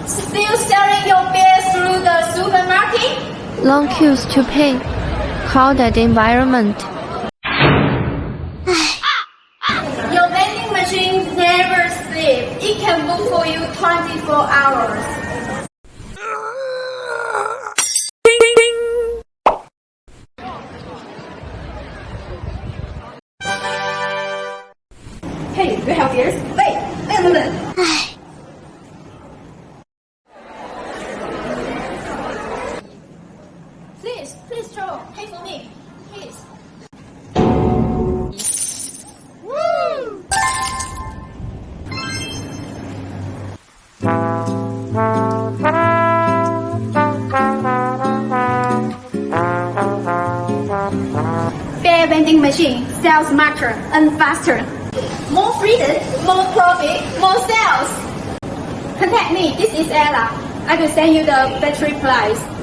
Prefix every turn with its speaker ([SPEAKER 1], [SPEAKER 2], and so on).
[SPEAKER 1] Still selling your beer through the supermarket?
[SPEAKER 2] Long queues to pay. Crowded environment.
[SPEAKER 1] Your vending machine never sleeps. It can book for you 24 hours. Hey, you have beers? Wait a moment. Please, Joe, pay for me, please. Woo! Beer vending machine sells smarter and faster. More freedom, more profit, more sales. Contact me. This is Ella. I will send you the battery price.